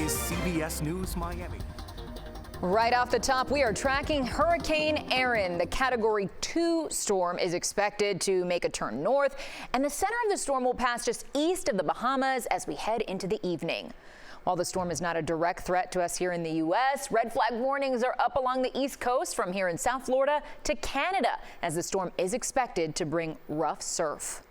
is CBS News Miami. Right off the top, we are tracking Hurricane Erin. The Category 2 storm is expected to make a turn north, and the center of the storm will pass just east of the Bahamas as we head into the evening. While the storm is not a direct threat to us here in the U.S., red flag warnings are up along the East Coast from here in South Florida to Canada, as the storm is expected to bring rough surf.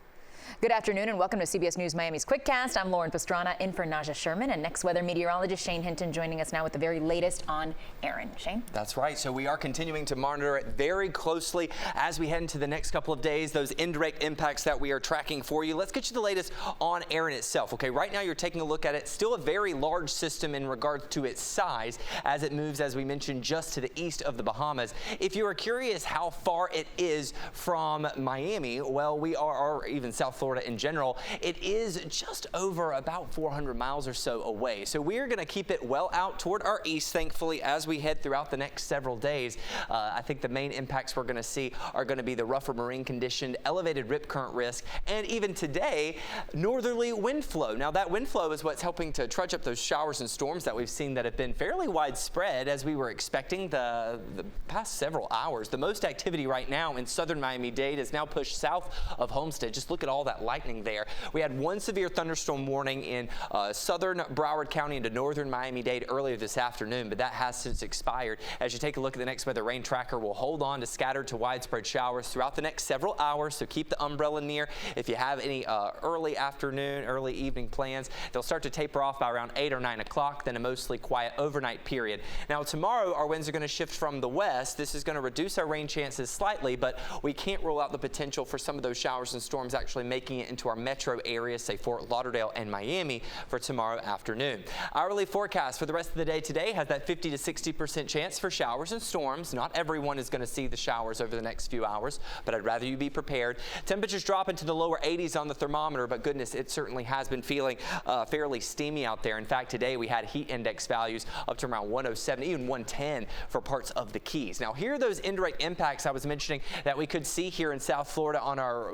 Good afternoon and welcome to CBS News Miami's Quickcast. I'm Lauren Pastrana in for Naja Sherman, and next weather meteorologist Shane Hinton joining us now with the very latest on Erin. Shane? That's right. So we are continuing to monitor it very closely as we head into the next couple of days, those indirect impacts that we are tracking for you. Let's get you the latest on Erin itself. Okay, right now you're taking a look at it. Still a very large system in regards to its size as it moves, as we mentioned, just to the east of the Bahamas. If you are curious how far it is from Miami, well, we are, or even South Florida in general, it is just over about 400 miles or so away. So we are going to keep it well out toward our east, thankfully, as we head throughout the next several days. I think the main impacts we're going to see are going to be the rougher marine condition, elevated rip current risk, and even today, northerly wind flow. Now that wind flow is what's helping to trudge up those showers and storms that we've seen that have been fairly widespread as we were expecting the past several hours. The most activity right now in southern Miami-Dade is now pushed south of Homestead. Just look at all that lightning there. We had one severe thunderstorm warning in southern Broward County into northern Miami-Dade earlier this afternoon, but that has since expired. As you take a look at the next weather rain tracker, we'll hold on to scattered to widespread showers throughout the next several hours, so keep the umbrella near. If you have any early afternoon, early evening plans, they'll start to taper off by around 8 or 9 o'clock, then a mostly quiet overnight period. Now tomorrow, our winds are going to shift from the west. This is going to reduce our rain chances slightly, but we can't rule out the potential for some of those showers and storms actually making it into our metro areas, say Fort Lauderdale and Miami, for tomorrow afternoon. Hourly forecast for the rest of the day today has that 50 to 60% chance for showers and storms. Not everyone is going to see the showers over the next few hours, but I'd rather you be prepared. Temperatures drop into the lower 80s on the thermometer, but goodness, it certainly has been feeling fairly steamy out there. In fact, today we had heat index values up to around 107, even 110 for parts of the Keys. Now, here are those indirect impacts I was mentioning that we could see here in South Florida on our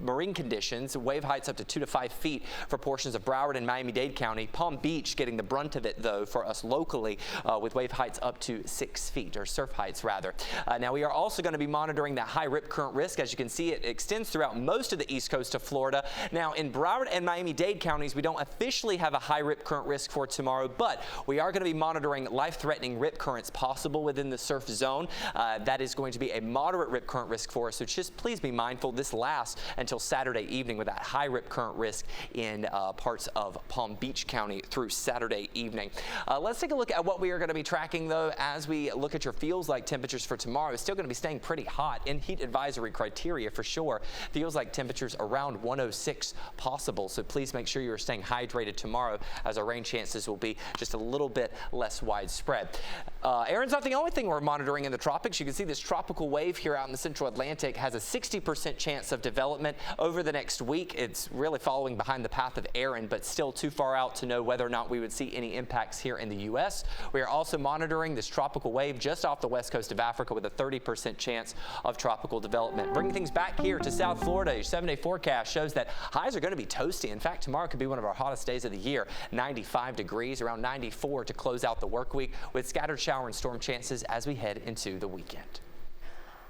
marine conditions. Wave heights up to 2 to 5 feet for portions of Broward and Miami-Dade County. Palm Beach getting the brunt of it, though, for us locally, with wave heights up to 6 feet, or surf heights, rather. Now, we are also going to be monitoring that high rip current risk. As you can see, it extends throughout most of the east coast of Florida. Now, in Broward and Miami-Dade counties, we don't officially have a high rip current risk for tomorrow, but we are going to be monitoring life-threatening rip currents possible within the surf zone. That is going to be a moderate rip current risk for us, so just please be mindful. This lasts until Saturday evening with that high rip current risk in parts of Palm Beach County through Saturday evening. Let's take a look at what we are going to be tracking, though, as we look at your feels-like temperatures for tomorrow. It's still going to be staying pretty hot in heat advisory criteria for sure. Feels-like temperatures around 106 possible, so please make sure you're staying hydrated tomorrow, as our rain chances will be just a little bit less widespread. Erin's not the only thing we're monitoring in the tropics. You can see this tropical wave here out in the central Atlantic has a 60% chance of development over the next week. It's really following behind the path of Erin, but still too far out to know whether or not we would see any impacts here in the U.S. We are also monitoring this tropical wave just off the west coast of Africa with a 30% chance of tropical development. Bringing things back here to South Florida, your 7-day forecast shows that highs are going to be toasty. In fact, tomorrow could be one of our hottest days of the year. 95 degrees, around 94 to close out the work week, with scattered shower and storm chances as we head into the weekend.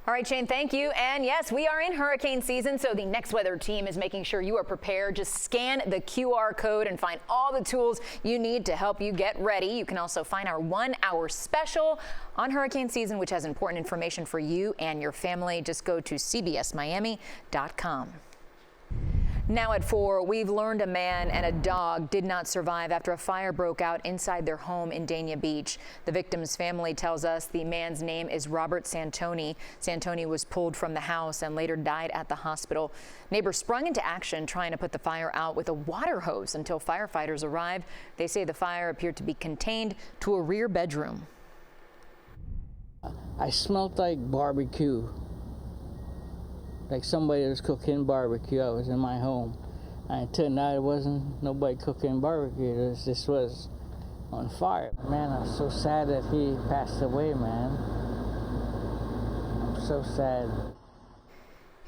All right, Shane, thank you. And yes, we are in hurricane season, so the Next Weather team is making sure you are prepared. Just scan the QR code and find all the tools you need to help you get ready. You can also find our 1-hour special on hurricane season, which has important information for you and your family. Just go to cbsmiami.com. Now at 4, we've learned a man and a dog did not survive after a fire broke out inside their home in Dania Beach. The victim's family tells us the man's name is Robert Santoni. Santoni was pulled from the house and later died at the hospital. Neighbors sprung into action trying to put the fire out with a water hose until firefighters arrived. They say the fire appeared to be contained to a rear bedroom. I smelled like barbecue. Like somebody was cooking barbecue. I was in my home. And it turned out it wasn't nobody cooking barbecue. This was on fire. Man, I'm so sad that he passed away, man. I'm so sad.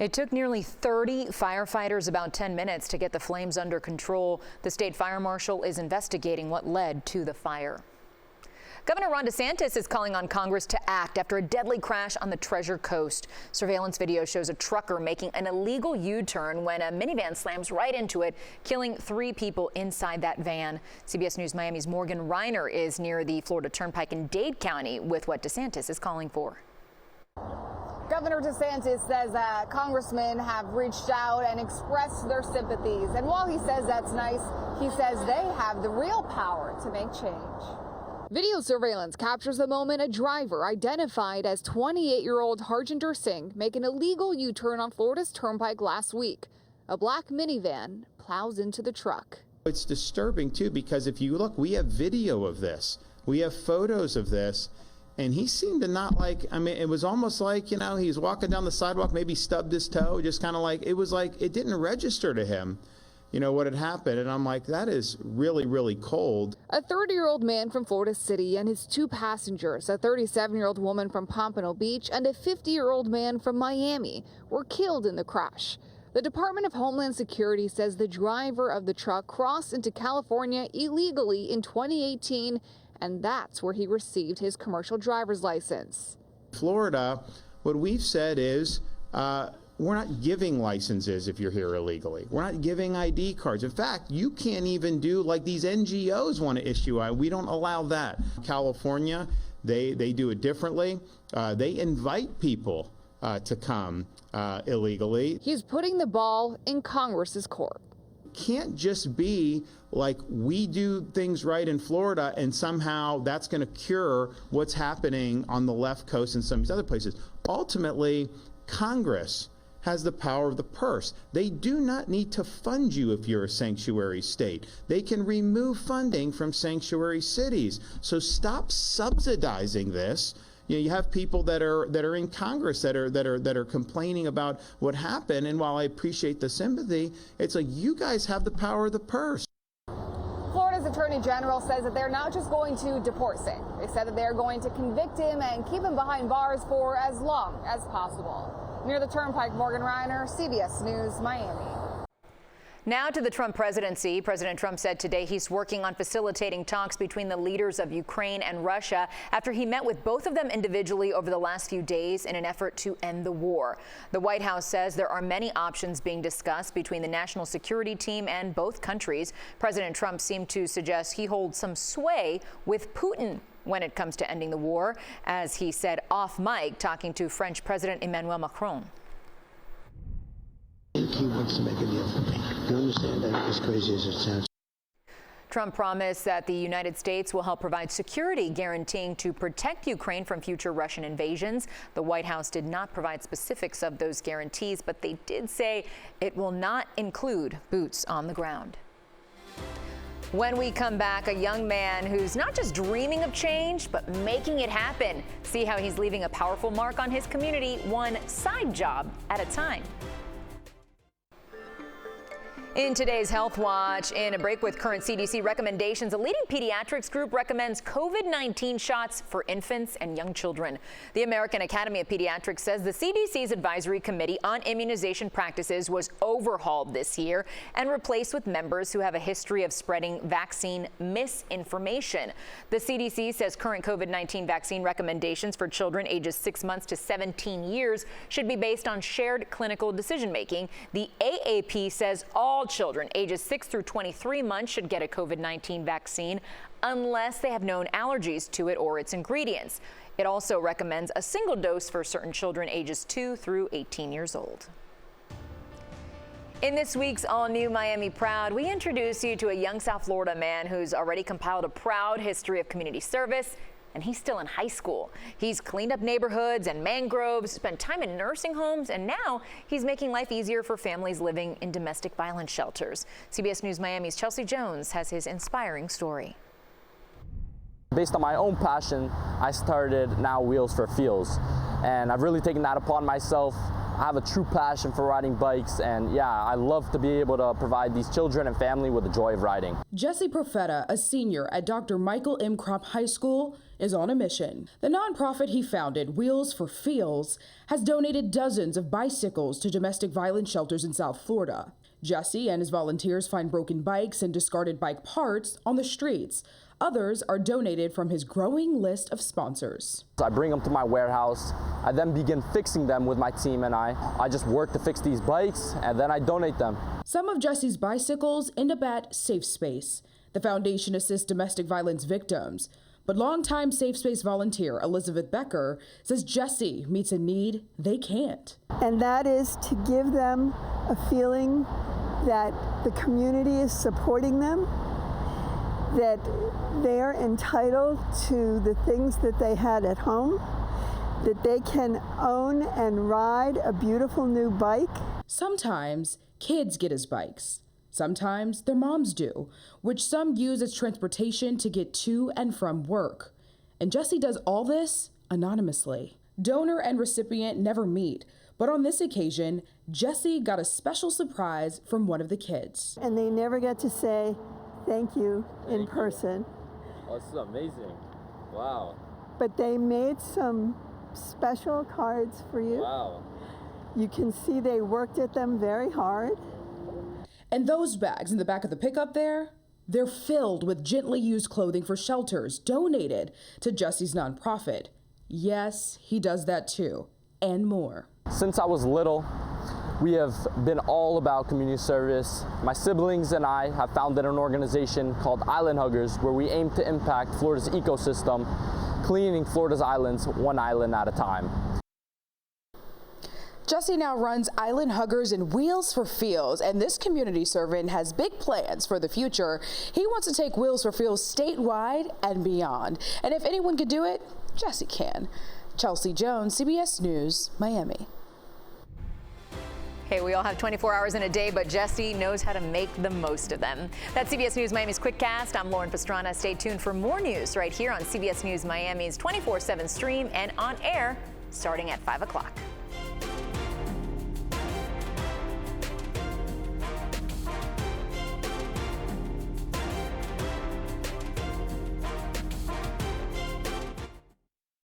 It took nearly 30 firefighters about 10 minutes to get the flames under control. The state fire marshal is investigating what led to the fire. Governor Ron DeSantis is calling on Congress to act after a deadly crash on the Treasure Coast. Surveillance video shows a trucker making an illegal U-turn when a minivan slams right into it, killing 3 people inside that van. CBS News Miami's Morgan Reiner is near the Florida Turnpike in Dade County with what DeSantis is calling for. Governor DeSantis says that congressmen have reached out and expressed their sympathies. And while he says that's nice, he says they have the real power to make change. Video surveillance captures the moment a driver identified as 28-year-old Harjinder Singh make an illegal U-turn on Florida's Turnpike last week. A black minivan plows into the truck. It's disturbing, too, because if you look, we have video of this. We have photos of this. And he seemed to not like, I mean, it was almost like, you know, he's walking down the sidewalk, maybe stubbed his toe, just kind of like, it was like, it didn't register to him, you know, what had happened. And I'm like, that is really, really cold. A 30-year-old man from Florida City and his 2 passengers, a 37-year-old woman from Pompano Beach and a 50-year-old man from Miami, were killed in the crash. The Department of Homeland Security says the driver of the truck crossed into California illegally in 2018, and that's where he received his commercial driver's license. Florida, what we've said is we're not giving licenses if you're here illegally. We're not giving ID cards. In fact, you can't even do like these NGOs want to issue. We don't allow that. California, they do it differently. They invite people to come illegally. He's putting the ball in Congress's court. Can't just be like we do things right in Florida and somehow that's going to cure what's happening on the left coast and some of these other places. Ultimately, Congress has the power of the purse. They do not need to fund you if you're a sanctuary state. They can remove funding from sanctuary cities. So stop subsidizing this. You know, you have people that are in Congress that are complaining about what happened, and while I appreciate the sympathy, it's like you guys have the power of the purse. Florida's Attorney General says that they're not just going to deport Singh. They said that they're going to convict him and keep him behind bars for as long as possible. Near the Turnpike, Morgan Reiner, CBS News, Miami. Now to the Trump presidency. President Trump said today he's working on facilitating talks between the leaders of Ukraine and Russia after he met with both of them individually over the last few days in an effort to end the war. The White House says there are many options being discussed between the national security team and both countries. President Trump seemed to suggest he holds some sway with Putin when it comes to ending the war, as he said off mic talking to French President Emmanuel Macron. He wants to make a deal for me. You understand that, as crazy as it sounds? Trump promised that the United States will help provide security, guaranteeing to protect Ukraine from future Russian invasions. The White House did not provide specifics of those guarantees, but they did say it will not include boots on the ground. When we come back, a young man who's not just dreaming of change, but making it happen. See how he's leaving a powerful mark on his community, one side job at a time. In today's Health Watch, in a break with current CDC recommendations, a leading pediatrics group recommends COVID-19 shots for infants and young children. The American Academy of Pediatrics says the CDC's Advisory Committee on Immunization Practices was overhauled this year and replaced with members who have a history of spreading vaccine misinformation. The CDC says current COVID-19 vaccine recommendations for children ages 6 months to 17 years should be based on shared clinical decision-making. The AAP says all children ages 6 through 23 months should get a COVID-19 vaccine unless they have known allergies to it or its ingredients. It also recommends a single dose for certain children ages 2 through 18 years old. In this week's all-new Miami Proud, we introduce you to a young South Florida man who's already compiled a proud history of community service, and he's still in high school. He's cleaned up neighborhoods and mangroves, spent time in nursing homes, and now he's making life easier for families living in domestic violence shelters. CBS News Miami's Chelsea Jones has his inspiring story. Based on my own passion, I started now Wheels for Feels, and I've really taken that upon myself. I have a true passion for riding bikes, and yeah, I love to be able to provide these children and family with the joy of riding. Jesse Profeta, a senior at Dr. Michael M. Crop High School, is on a mission. The nonprofit he founded, Wheels for Feels, has donated dozens of bicycles to domestic violence shelters in South Florida. Jesse and his volunteers find broken bikes and discarded bike parts on the streets. Others are donated from his growing list of sponsors. I bring them to my warehouse. I then begin fixing them with my team, and I just work to fix these bikes, and then I donate them. Some of Jesse's bicycles end up at Safe Space. The foundation assists domestic violence victims. But longtime Safe Space volunteer Elizabeth Becker says Jesse meets a need they can't. And that is to give them a feeling that the community is supporting them, that they're entitled to the things that they had at home, that they can own and ride a beautiful new bike. Sometimes kids get his bikes. Sometimes their moms do, which some use as transportation to get to and from work. And Jesse does all this anonymously. Donor and recipient never meet, but on this occasion, Jesse got a special surprise from one of the kids. And they never get to say thank you in person. Oh, this is amazing. Wow. But they made some special cards for you. Wow. You can see they worked at them very hard. And those bags in the back of the pickup there, they're filled with gently used clothing for shelters donated to Jesse's nonprofit. Yes, he does that too, and more. Since I was little, we have been all about community service. My siblings and I have founded an organization called Island Huggers, where we aim to impact Florida's ecosystem, cleaning Florida's islands one island at a time. Jesse now runs Island Huggers and Wheels for Feels, and this community servant has big plans for the future. He wants to take Wheels for Feels statewide and beyond. And if anyone could do it, Jesse can. Chelsea Jones, CBS News, Miami. Hey, we all have 24 hours in a day, but Jesse knows how to make the most of them. That's CBS News Miami's Quickcast. I'm Lauren Pastrana. Stay tuned for more news right here on CBS News Miami's 24/7 stream and on air starting at 5 o'clock.